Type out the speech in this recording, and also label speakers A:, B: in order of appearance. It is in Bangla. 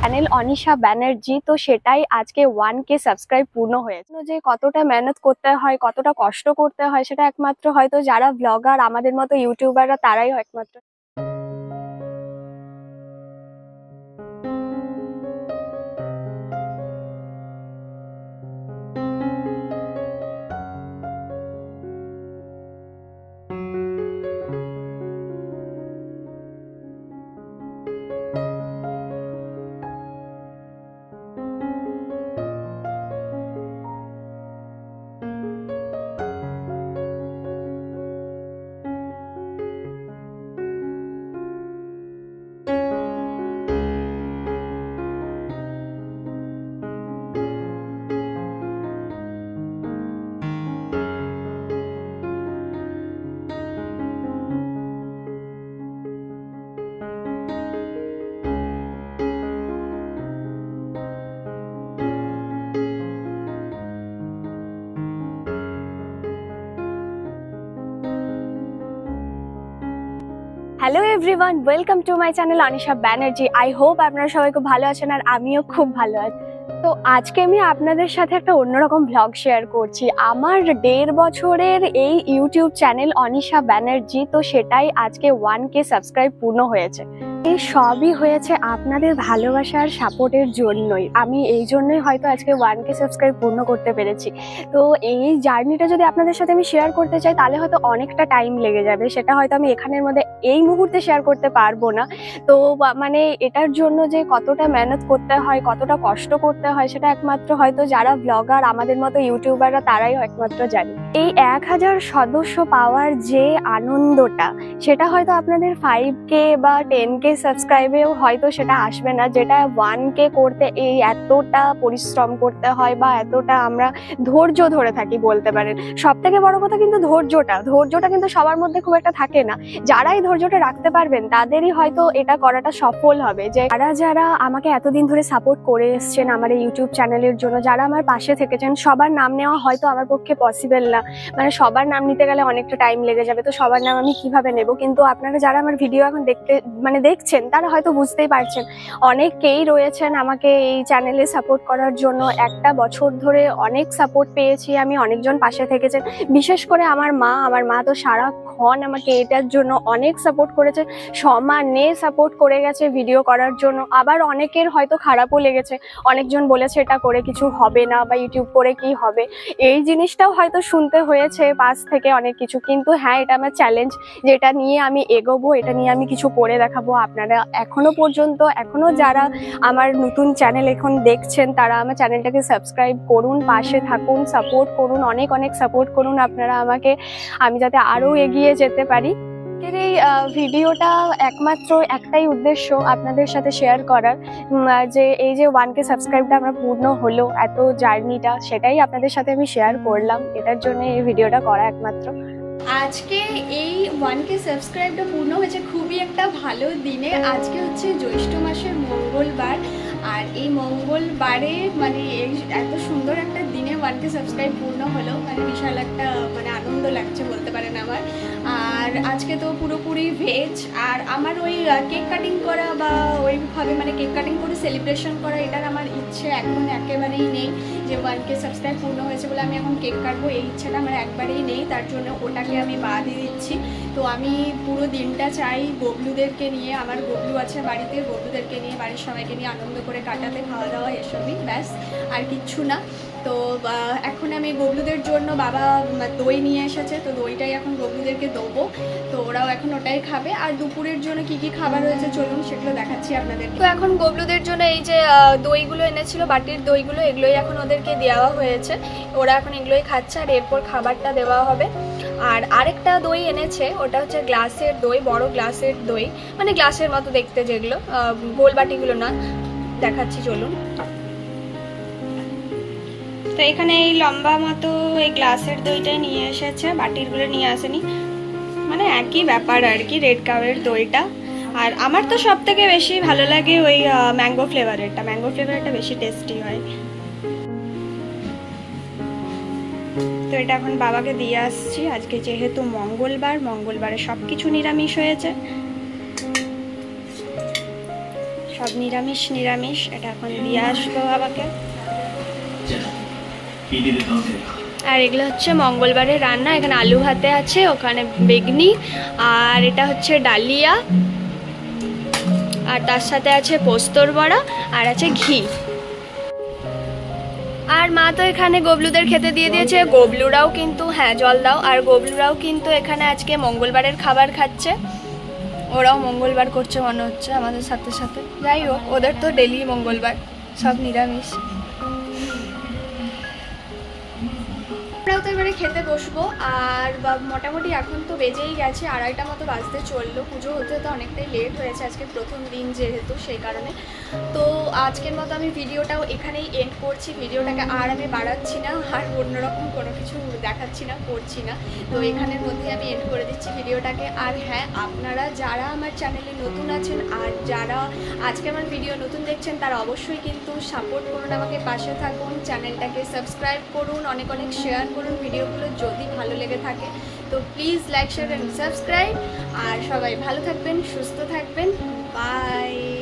A: চ্যানেল অনিশা ব্যানার্জি। তো সেটাই আজকে 1K সাবস্ক্রাইব পূর্ণ হয়েছে। যে কতটা মেহনত করতে হয়, কতটা কষ্ট করতে হয়, সেটা একমাত্র হয়তো যারা ব্লগার আমাদের মতো ইউটিউবাররা তারাই একমাত্র। Hello everyone, welcome to my channel Anisha Banerjee. I hope আপনারা সবাই খুব ভালো আছেন আর আমিও খুব ভালো আছি। তো আজকে আমি আপনাদের সাথে একটা অন্যরকম ব্লগ শেয়ার করছি। আমার 1.5 বছরের এই ইউটিউব চ্যানেল অনিশা ব্যানার্জি, তো সেটাই আজকে 1K সাবস্ক্রাইব পূর্ণ হয়েছে। এই সবই হয়েছে আপনাদের ভালোবাসার সাপোর্টের জন্যই। আমি এই জন্যই হয়তো আজকে 1K সাবস্ক্রাইব পূর্ণ করতে পেরেছি। তো এই জার্নিটা যদি আপনাদের সাথে আমি শেয়ার করতে চাই তাহলে হয়তো অনেকটা টাইম লেগে যাবে, সেটা হয়তো আমি এখানের মধ্যে এই মুহূর্তে শেয়ার করতে পারবো না। তো মানে এটার জন্য যে কতটা মেহনত করতে হয়, কতটা কষ্ট করতে হয়, সেটা একমাত্র হয়তো যারা ব্লগার আমাদের মতো ইউটিউবাররা তারাই একমাত্র জানে। এই 1000 সদস্য পাওয়ার যে আনন্দটা, সেটা হয়তো আপনাদের 5K বা 10K সাবস্ক্রাইবেও হয়তো সেটা আসবে না। যেটা 1K করতে এই এতটা পরিশ্রম করতে হয় বা এতটা আমরা ধৈর্য ধরে থাকি বলতে পারেন। সব থেকে বড় কথা কিন্তু ধৈর্যটা কিন্তু সবার মধ্যে খুব একটা থাকে না। যারাই ধৈর্যটা রাখতে পারবেন তাদেরই হয়তো এটা করাটা সফল হবে। যে যারা আমাকে এতদিন ধরে সাপোর্ট করে এসছেন আমার এই ইউটিউব চ্যানেলের জন্য, যারা আমার পাশে থেকেছেন, সবার নাম নেওয়া হয়তো আমার পক্ষে পসিবল না। মানে সবার নাম নিতে গেলে অনেকটা টাইম লেগে যাবে, তো সবার নাম আমি কিভাবে নেব। কিন্তু আপনারা যারা আমার ভিডিও এখন দেখছেন তারা হয়তো বুঝতেই পারছেন অনেকেই রয়েছেন আমাকে এই চ্যানেলে সাপোর্ট করার জন্য। 1টা বছর ধরে অনেক সাপোর্ট পেয়েছি আমি, অনেকজন পাশে থেকেছেন। বিশেষ করে আমার মা তো সারাক্ষণ আমাকে এটার জন্য অনেক সাপোর্ট করেছে, সমানে সাপোর্ট করে গেছে ভিডিও করার জন্য। আবার অনেকের হয়তো খারাপও লেগেছে, অনেকজন বলেছে এটা করে কিছু হবে না বা ইউটিউব করে কি হবে, এই জিনিসটাও হয়তো শুনতে হয়েছে পাশ থেকে অনেক কিছু। কিন্তু হ্যাঁ, এটা আমার চ্যালেঞ্জ, যেটা নিয়ে আমি এগোবো, এটা নিয়ে আমি কিছু করে দেখাবো। আপনারা এখনো যারা আমার নতুন চ্যানেল এখন দেখছেন তারা আমার চ্যানেলটাকে সাবস্ক্রাইব করুন, পাশে থাকুন, সাপোর্ট করুন, অনেক সাপোর্ট করুন আপনারা আমাকে, আমি যাতে আরও এগিয়ে যেতে পারি। এই ভিডিওটা একমাত্র একটাই উদ্দেশ্য আপনাদের সাথে শেয়ার করার, যে এই যে 1K সাবস্ক্রাইবটা আমরা পূর্ণ হলো, এত জার্নিটা, সেটাই আপনাদের সাথে আমি শেয়ার করলাম। এটার জন্য এই ভিডিওটা করা একমাত্র। আজকে এই 1K সাবস্ক্রাইবটা পূর্ণ হয়েছে খুবই একটা ভালো দিনে। আজকে হচ্ছে জ্যৈষ্ঠ মাসের মঙ্গলবার, আর এই মঙ্গলবারে মানে এত সুন্দর একটা দিনে 1K সাবস্ক্রাইব পূর্ণ হলো, মানে বিশাল একটা আনন্দ লাগছে বলতে পারেন আমার। আর আজকে তো পুরোপুরি ভেজ, আর আমার ওই কেক কাটিং করা বা ওইভাবে কেক কাটিং করে সেলিব্রেশন করা, এটার আমার ইচ্ছে এখন একেবারেই নেই। যে 1K সাবস্ক্রাইব পূর্ণ হয়েছে বলে আমি এখন কেক কাটবো, এই ইচ্ছাটা আমার একবারেই নেই। তার জন্য ওটাকে আমি বাদই দিচ্ছি। তো আমি পুরো দিনটা চাই গবলুদেরকে নিয়ে, আমার গবলু আছে বাড়িতে, গবলুদেরকে নিয়ে, বাড়ির সবাইকে নিয়ে আনন্দ করে কাটাতে, খাওয়া দাওয়া এসবই, ব্যাস আর কিচ্ছু না। তো এখন আমি গবলুদের জন্য বাবা দই নিয়ে এসেছে, তো দইটাই এখন গবলুদেরকে দেবো। তো ওরাও এখন ওটাই খাবে। আর দুপুরের জন্য কি কি খাবার হয়েছে চলুন সেগুলো দেখাচ্ছি আপনাদের। তো এখন গবলুদের জন্য এই যে দইগুলো এনেছিল, বাটির দইগুলো, এগুলোই এখন ওদেরকে দেওয়া হয়েছে। ওরা এখন এগুলোই খাচ্ছে, আর এরপর খাবারটা দেওয়া হবে। আর আরেকটা দই এনেছে, ওটা হচ্ছে গ্লাসের দই, বড় গ্লাসের দই, মানে গ্লাসের মতো দেখতে, যেগুলো গোল বাটিগুলো না, দেখাচ্ছি চলুন। তো এখানে এই লম্বা মতো এই গ্লাসের দইটাই নিয়ে এসেছে, বাটিরগুলো নিয়ে আসেনি, মানে একই ব্যাপার আর কি, রেড কাউয়ের দইটা। আর আমার তো সব থেকে বেশি ভালো লাগে ওই ম্যাঙ্গো ফ্লেভারেরটা বেশি টেস্টি হয়। তো এটা এখন বাবাকে দিয়ে আসছি। আজকে যেহেতু মঙ্গলবারে সব কিছু নিরামিষ হয়েছে, সব নিরামিষ নিরামিষ। এটা এখন দিয়ে আসবো বাবাকে। আর এগুলো হচ্ছে মঙ্গলবারের রান্না। এখানে আলু ভাতে আছে, ওখানে বেগনি, আর এটা হচ্ছে ডালিয়া, আর তার সাথে আছে পোস্তর বড়া, আর আছে ঘি। আর মা তো এখানে গবলুদের খেতে দিয়ে দিয়েছে। গবলুরাও কিন্তু, হ্যাঁ জল দাও, আর গবলুরাও কিন্তু এখানে আজকে মঙ্গলবারের খাবার খাচ্ছে। ওরাও মঙ্গলবার করছে মনে হচ্ছে আমাদের সাথে সাথে। যাই হোক, ওদের তো ডেলি মঙ্গলবার, সব নিরামিষ। আমরাও তো এবারে খেতে বসবো। আর মোটামুটি এখন তো বেজেই গেছে, 2:30 মতো বাজতে চললো। পুজো হতে তো অনেকটাই লেট হয়েছে, আজকে প্রথম দিন যেহেতু, সেই কারণে। তো আজকের মতো আমি ভিডিওটাও এখানেই এন্ড করছি। ভিডিওটাকে আর আমি বাড়াচ্ছি না, আর অন্যরকম কোনো কিছু দেখাচ্ছি না, করছি না। তো এখানের মধ্যে আমি এন্ড করে দিচ্ছি ভিডিওটাকে। আর হ্যাঁ, আপনারা যারা আমার চ্যানেলে নতুন আছেন আর যারা আজকে আমার ভিডিও নতুন দেখছেন, তারা অবশ্যই কিন্তু সাপোর্ট করুন, আমাকে পাশে থাকুন, চ্যানেলটাকে সাবস্ক্রাইব করুন, অনেক অনেক শেয়ার করুন ভিডিওগুলো যদি ভালো লেগে থাকে। তো please like, share and subscribe. আর সবাই ভালো থাকবেন, সুস্থ থাকবেন। বাই।